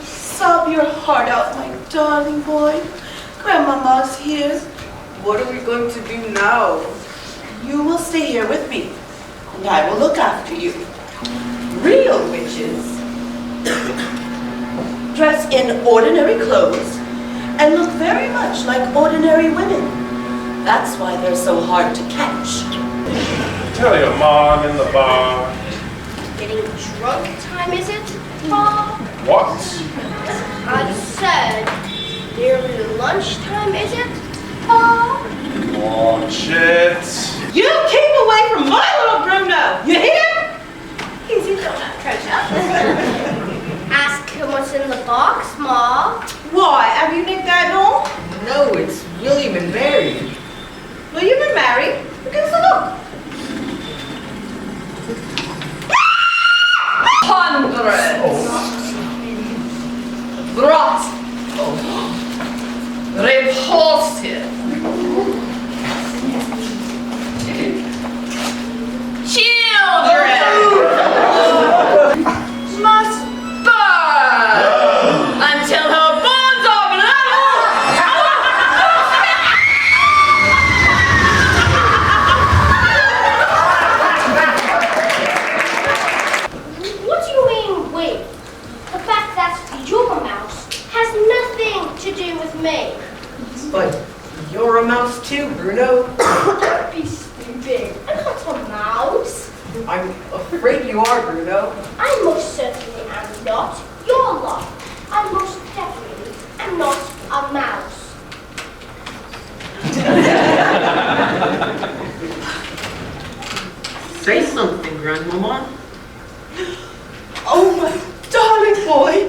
Sob your heart out, my darling boy. Grandmama's here. What are we going to do now? You will stay here with me, and I will look after you. Real witches dress in ordinary clothes and look very much like ordinary women. That's why they're so hard to catch. Tell your mom in the bar. Getting drunk time, is it, Mom? What? I said, nearly lunchtime, is it, Mom? Watch it. You keep away from my little Bruno, you hear? He's your donut treasure. Ask him what's in the box, Mom. Why, have you nicked that doll? No, it's William and Mary. William and Mary? Give us a look. Hundreds. Brought. Repulsive. Children. Must burn until her bones are level. What do you mean, wait? The fact that you're a mouse has nothing to do with me. But you're a mouse too, Bruno. Don't be stupid. I'm not a mouse. I'm afraid you are, Bruno. I most certainly am not your lot. I most definitely am not a mouse. Say something, Grandmama. Oh, my darling boy.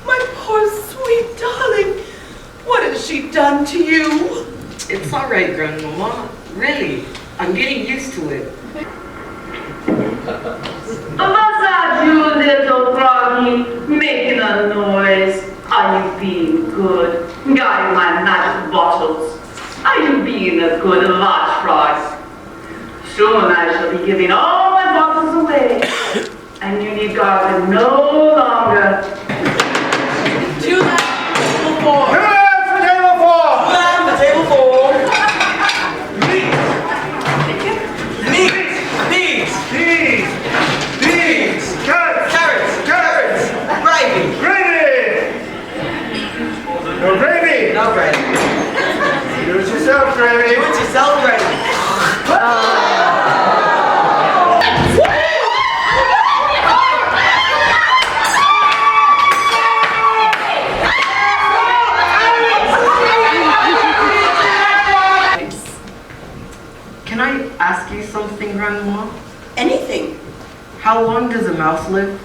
My poor sweet darling. What has she done to you? It's all right, Grandmama. Really, I'm getting used to it. What's you, little froggy, making a noise? Are you being good? Guy my magic bottles. Are you being a good large frog? Soon I shall be giving all my bottles away, and you need guard no longer. Do that before. Table four. Beans. Carrots. Gravy. No gravy. No gravy. Do it yourself, gravy. Do it yourself, gravy. Can I ask you something, Grandma? Anything. How long does a mouse live?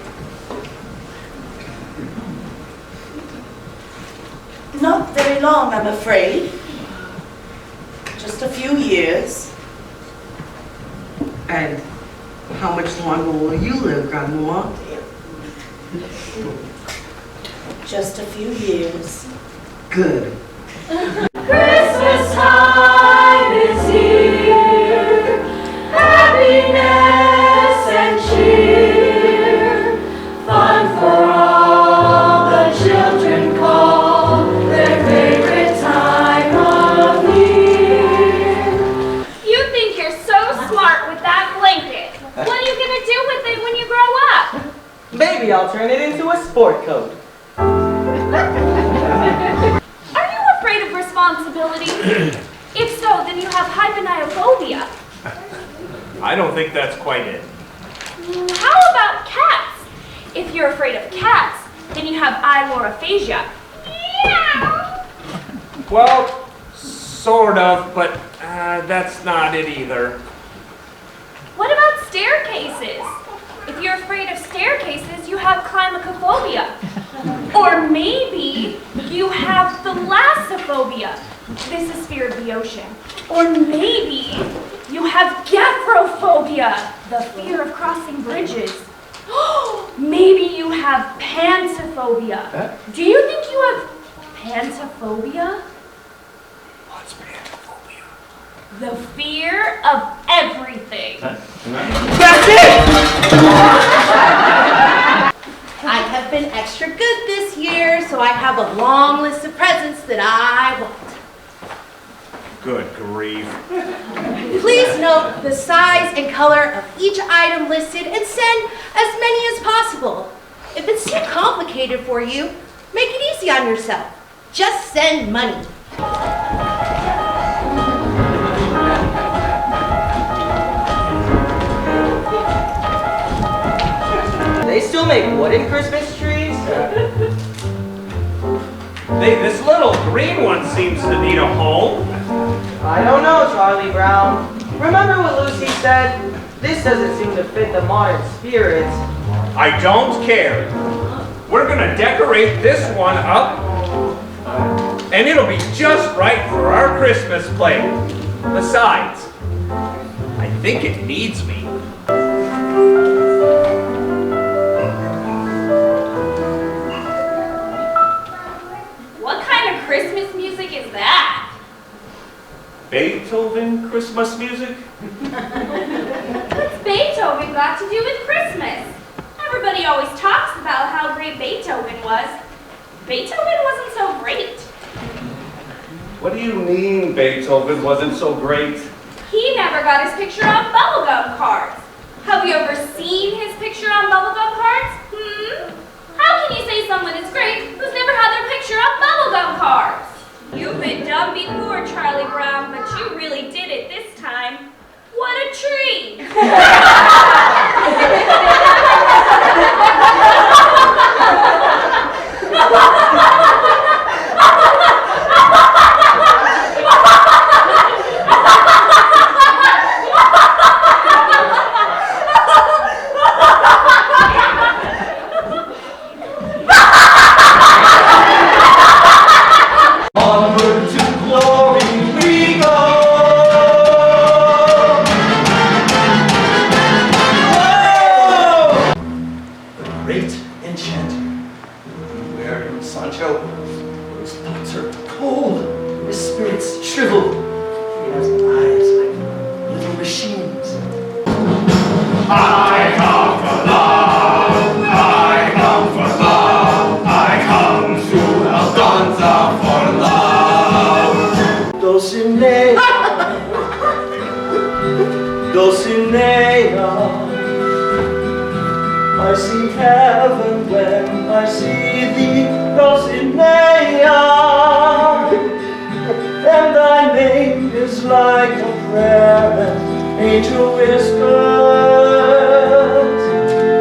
Not very long, I'm afraid. Just a few years. And how much longer will you live, Grandma? Just a few years. Good. Christmas time is here, happiness and cheer, fun for all the children call their favorite time of year. You think you're so smart with that blanket. What are you gonna do with it when you grow up? Maybe I'll turn it into a sport coat. Are you afraid of responsibility? If so, then you have hypenophobia. I don't think that's quite it. How about cats? If you're afraid of cats, then you have ailurophagia. Meow. Well, sort of, but that's not it either. What about staircases? If you're afraid of staircases, you have climacophobia. Or maybe you have thalassophobia. This is fear of the ocean. Or maybe you have gaphrophobia, the fear of crossing bridges. Maybe you have pantophobia. Do you think you have pantophobia? What's pantophobia? The fear of everything. That's it! I have been extra good this year, so I have a long list of presents that I want. Good grief. Please note the size and color of each item listed and send as many as possible. If it's too complicated for you, make it easy on yourself. Just send money. They still make wooden Christmas trees? Hey, this little green one seems to need a home. I don't know, Charlie Brown. Remember what Lucy said? This doesn't seem to fit the modern spirit. I don't care. We're gonna decorate this one up, and it'll be just right for our Christmas play. Besides, I think it needs me. What kind of Christmas music is that? Beethoven Christmas music? What's Beethoven got to do with Christmas? Everybody always talks about how great Beethoven was. Beethoven wasn't so great. What do you mean Beethoven wasn't so great? He never got his picture on bubblegum cards. Have you ever seen his picture on bubblegum cards? How can you say someone is great who's never had their picture on bubblegum cards? You've been dumb before, Charlie Brown, but you really did it this time. What a treat! Onward to glory we go. Whoa! The great enchanter. Beware him, Sancho. His thoughts are cold. His spirits shrivel. He has eyes like little machines. I come for love. I come for love. I come to Aldonza for love. Dulcinea, Dulcinea. I see heaven when I see thee, Dulcinea. And thy name is like a prayer an angel whispers.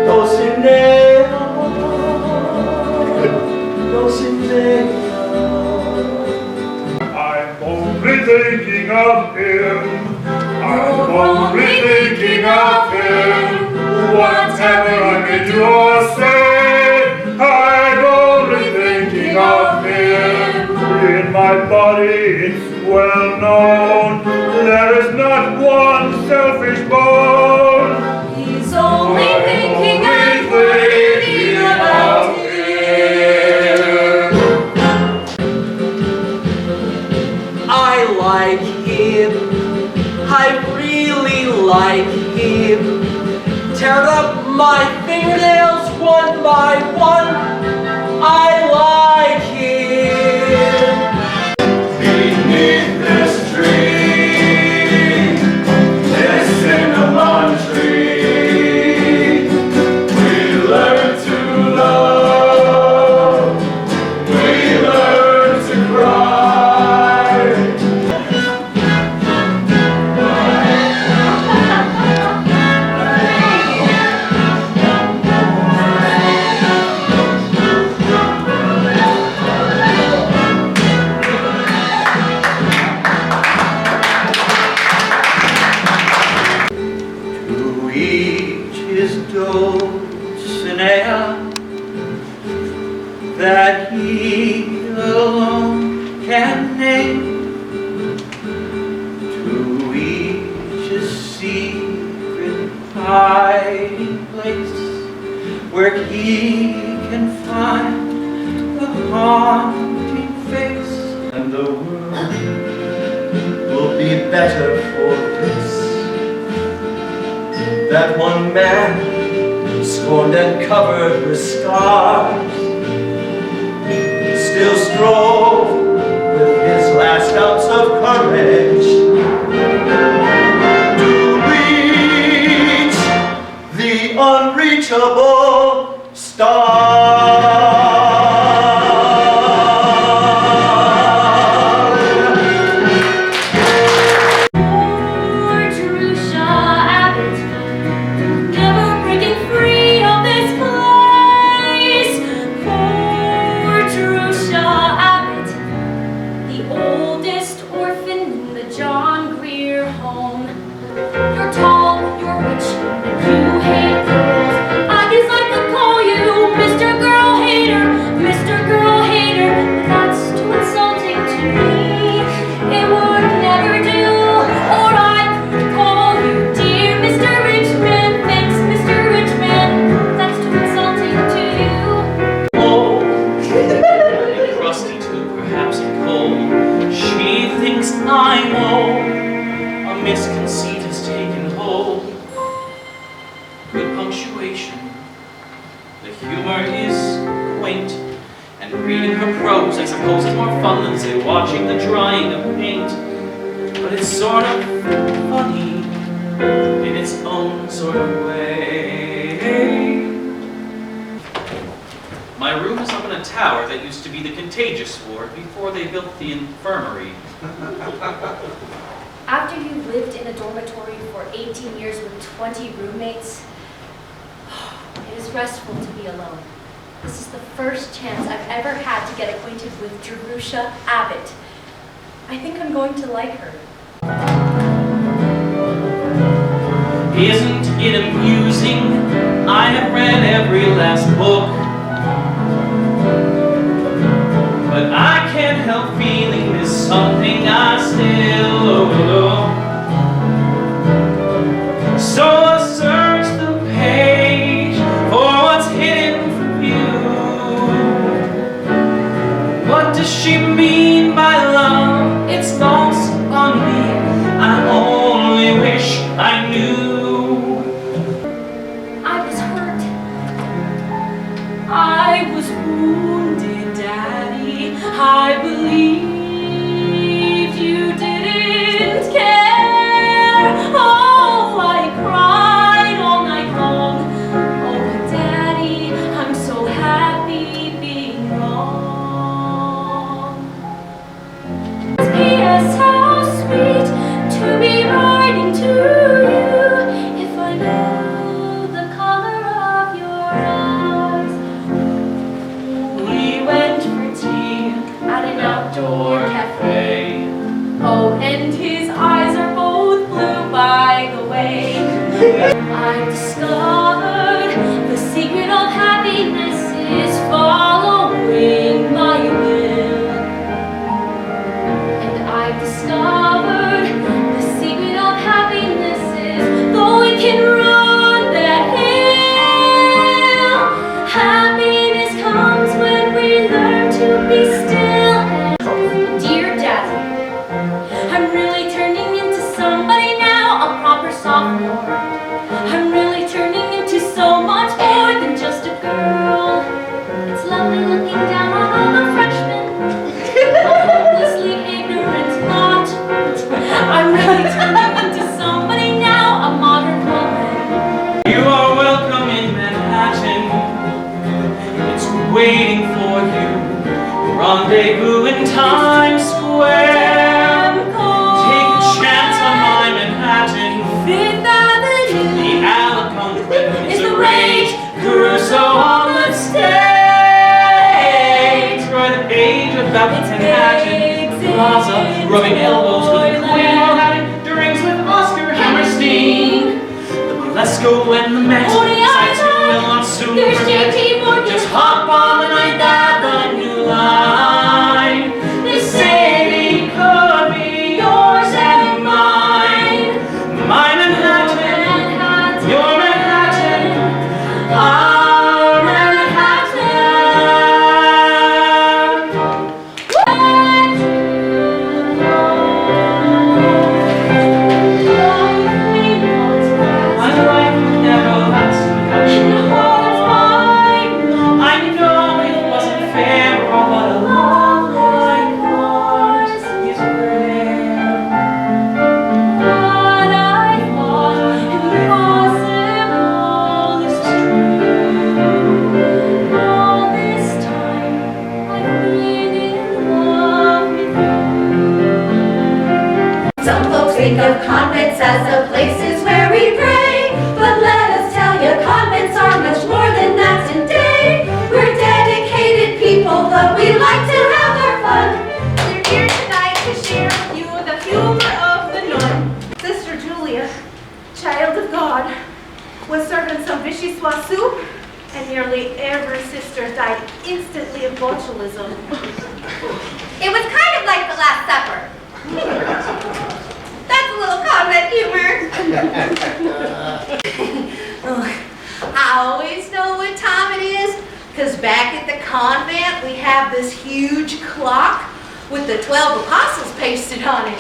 Dulcinea, Dulcinea. I'm only thinking of him. I'm only thinking of him. Whatever I may do or say, I'm only thinking of him. In my body it's well known, there is not one selfish bone. He's only thinking of I like him. I really like him. Tear up my fingernails one by one. I like him. Beneath this tree, this cinnamon tree, we learn to love, we learn to cry. To each his Dulcinea, that he alone can name. To each his secret hiding place, where he can find the haunting face. And the world will be better for this. That one man torn and covered with scars, still strove with his last ounce of courage to reach the unreachable star. The infirmary. After you lived in a dormitory for 18 years with 20 roommates, it is restful to be alone. This is the first chance I've ever had to get acquainted with Jerusha Abbott. I think I'm going to like her. Isn't it amusing? I have read every last book, but I can't help feeling there's something I still overlook. So I search the page for what's hidden from view. What does she mean by love? It's lost on me. I only wish I knew. I was hurt. I was wounded, Daddy. I believed you didn't care. Oh, I cried all night long. Oh, Daddy, I'm so happy being wrong. P.S. How sweet to be writing to you. If I knew the color of your eyes. We went for tea at an outdoor cafe. Oh, and his eyes are both blue, by the way. I discovered the secret of happiness is following my will. And I discovered the secret of happiness is, though we can run that hill, happiness comes when we learn to be still. Dear Daddy, I'm really turning into somebody now, a proper sophomore. I'm really turning into so much more than just a girl. It's lovely looking down on all the freshmen, a hopelessly ignorant lot. I'm really turning into somebody now, a modern woman. You are welcome in Manhattan. It's waiting for you. Rendezvous in Times Square. Take a chance on my Manhattan. Fifth Avenue The Algonquin is a rage. Caruso on the stage. Write a page about Manhattan Plaza, rubbing elbows with the Queen while having drinks with Oscar Hammerstein. The Bolesco and the Met sites you will not soon There's forget. JP Morgan. Just hop on the Ninth Avenue line. This city could be yours and mine. My Manhattan, your Manhattan, our Manhattan. My life would never have of convents as the places where we pray. But let us tell you, convents are much more than that today. We're dedicated people, but we like to have our fun. We're here tonight to share with you the humor of the nun. Sister Julia, child of God, was serving some vichyssoise soup, and nearly every sister died instantly of botulism. It was kind of like the Last Supper. That's a little convent humor. I always know what time it is, because back at the convent we have this huge clock with the 12 apostles pasted on it.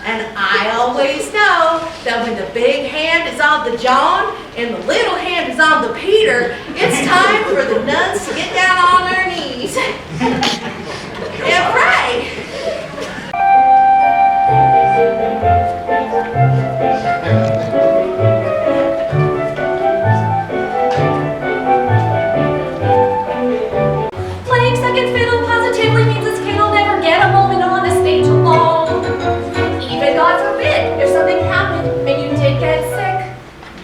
And I always know that when the big hand is on the John and the little hand is on the Peter, it's time for the nuns to get down on their knees and pray. Playing second fiddle positively means this kid will never get a moment on the stage alone. Even God forbid, if something happened and you did get sick,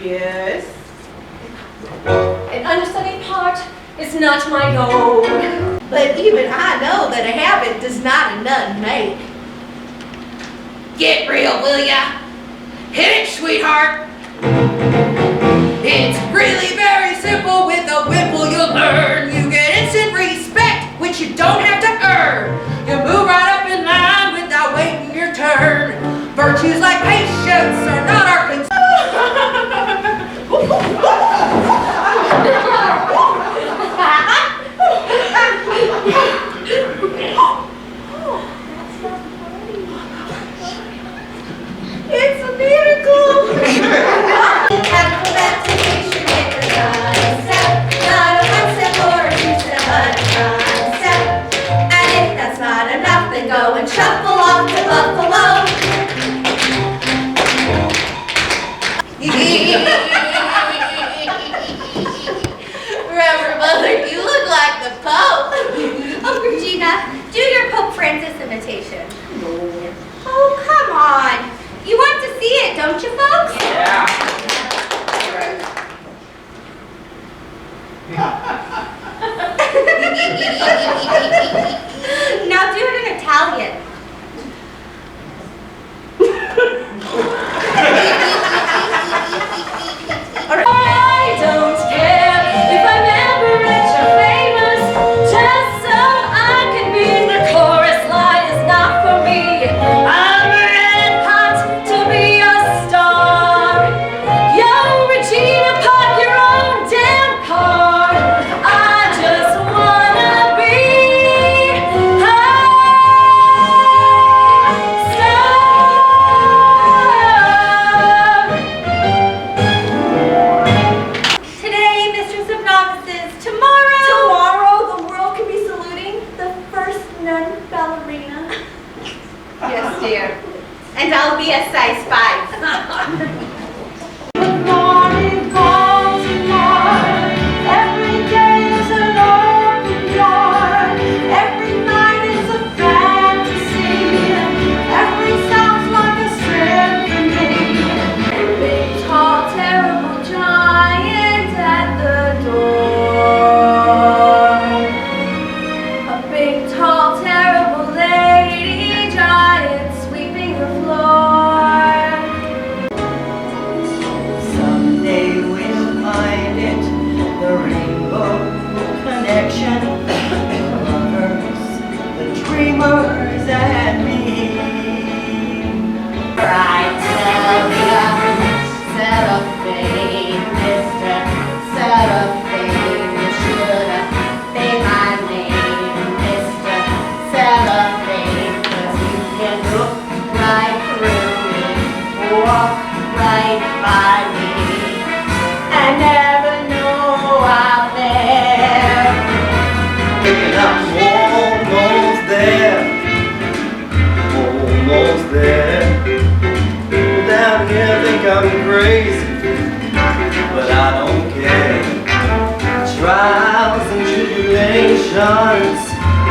Yes. an understudied part is not my goal. But even I know that a habit does not a nun make. Get real, will ya? Hit it, sweetheart. It's really very simple. With a wimple you'll learn. You get instant respect, which you don't have to earn. You move right up in line without waiting your turn. Virtues like patience are not our concern. It's a miracle. Acrobatation, hit the concept. Not a one step or a two step, but a concept. And if that's not enough, then go and shuffle off to Buffalo. Reverend Mother, you look like the Pope. Oh, Regina, do your Pope Francis imitation. Oh, come on. You want to see it, don't you, folks? Yeah. Now do it in Italian. I don't care if I'm ever rich or famous, just so I can be in the chorus line is not for me. I'm red hot to be a star. Yo, Regina, park your own damn car. I just wanna be a star. Today, Mistress of Novices. Tomorrow the world can be saluting the first nun ballerina. Yes, dear. And I'll be a size 5. Morning Baltimore. Every day is an open door. Every night is a fantasy. Every sounds like a symphony. Big, tall, terrible giant at the door. A big, tall, terrible lady giant sweeping the floor. Someday we'll find it, the rainbow connection. The lovers, the dreamers, and me. Right, Cellophane, Mr. Cellophane, you should have been my name, Mr. Cellophane, 'cause you can look right through me, walk right by me, and never know out there. I'm almost there, almost there. Down here think I'm crazy, but I don't care. Trials and tribulations,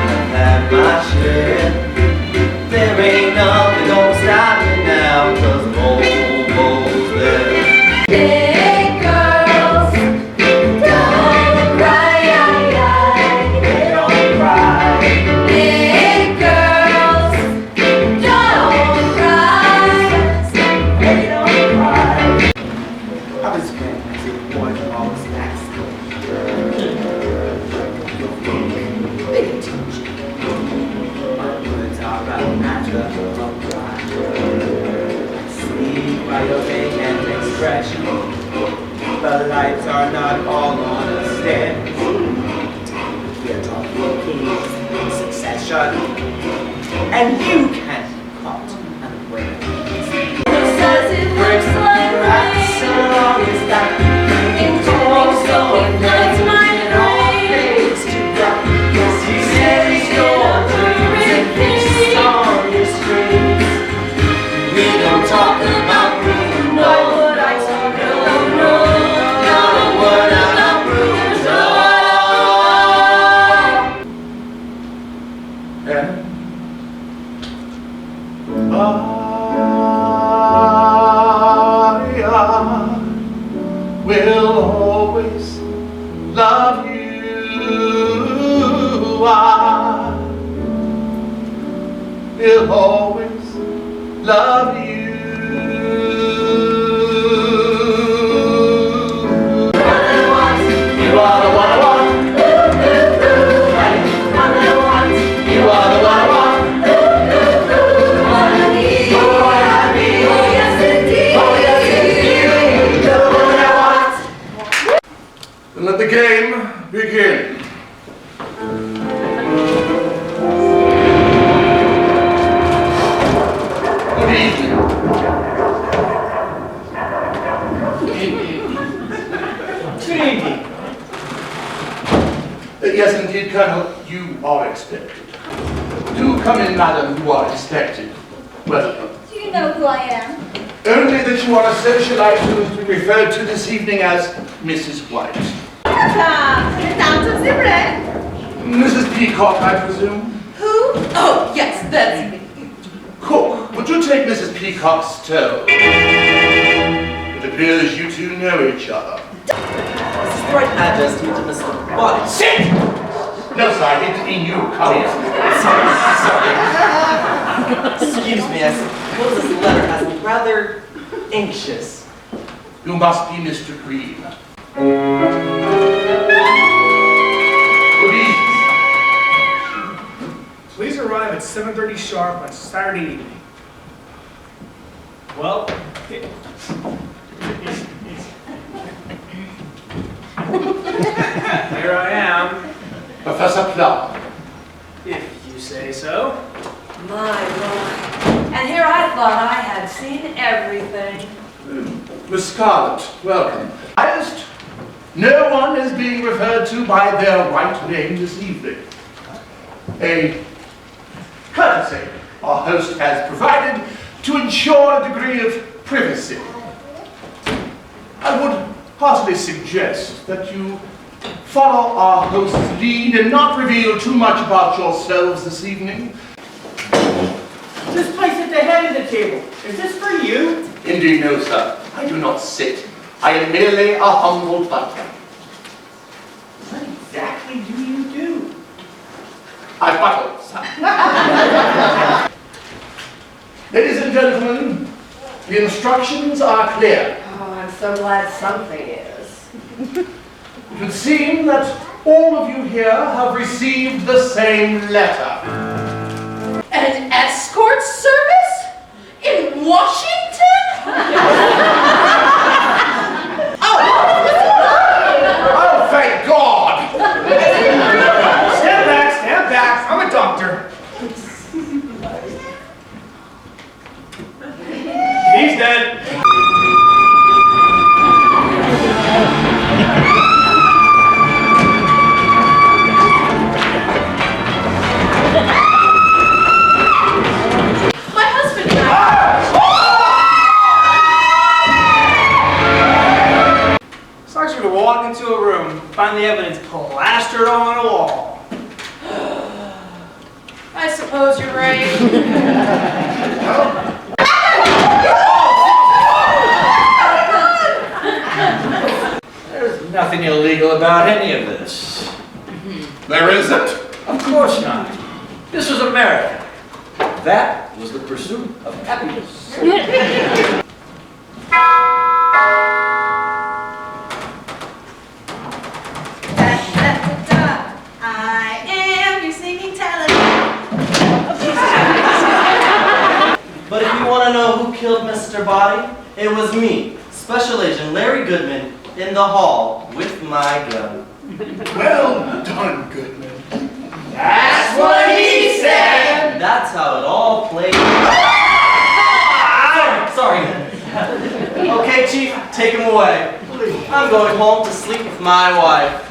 I've had my share. There ain't nothing gonna stop me now, 'cause I'm My words are a matter of pride. See by your vacant expression, the lights are not all on a stand. We're talking kings in succession, and you can't be caught unawares. Says it looks like rain. So long as that So ignites my brain. yes, he says your song is strings. We don't talk about Bruno. Why would I talk about no? Not a word about Bruno. And I will always love you. I will always love you. You are the one I want. You are the one I want. What I need. Oh, I need. Oh, yes, indeed. Oh, yes, indeed. You're the one I want. Then let the game begin. Good evening. Good evening. Yes, indeed, Colonel, you are expected. Do come in, madam, you are expected. Welcome. Do you know who I am? Only that you are a socialite who is referred to this evening as Mrs. White. Welcome to the sounds of the bread. Mrs. Peacock, I presume? Who? Oh, yes, that's me. Cook, would you take Mrs. Peacock's stove? It appears you two know each other. His Royal Majesty to Mr. White. Sit! No, sir, I didn't mean you. Come here. Sorry. Excuse me, I suppose this letter has me rather anxious. You must be Mr. Green. Good evening. Please arrive at 7:30 sharp on Saturday evening. Well, here I am, Professor Plum. if you say so. My. And here I thought I had seen everything. Miss Scarlett, welcome. Highest, no one is being referred to by their right name this evening. A courtesy our host has provided to ensure a degree of privacy. I would heartily suggest that you follow our host's lead and not reveal too much about yourselves this evening. This place at the head of the table. Is this for you? Indeed, no, sir. I do not sit. I am merely a humble butler. What exactly do you do? I buttle, sir. Ladies and gentlemen, the instructions are clear. Oh, I'm so glad something is. It would seem that all of you here have received the same letter. An escort service? In Washington? Oh, thank God! Stand back, I'm a doctor. He's dead. My husband and I. Sucks you to walk into a room, find the evidence plastered on a wall. I suppose you're right. There's nothing illegal about any of this. There isn't? Of course not. This was America. That was the pursuit of happiness. I am your singing talent. want to know who killed Mr. Body? It was me, Special Agent Larry Goodman, in the hall with my gun. Well done, Goodman. That's what he said! That's how it all played out. Sorry. Okay, Chief, take him away. I'm going home to sleep with my wife.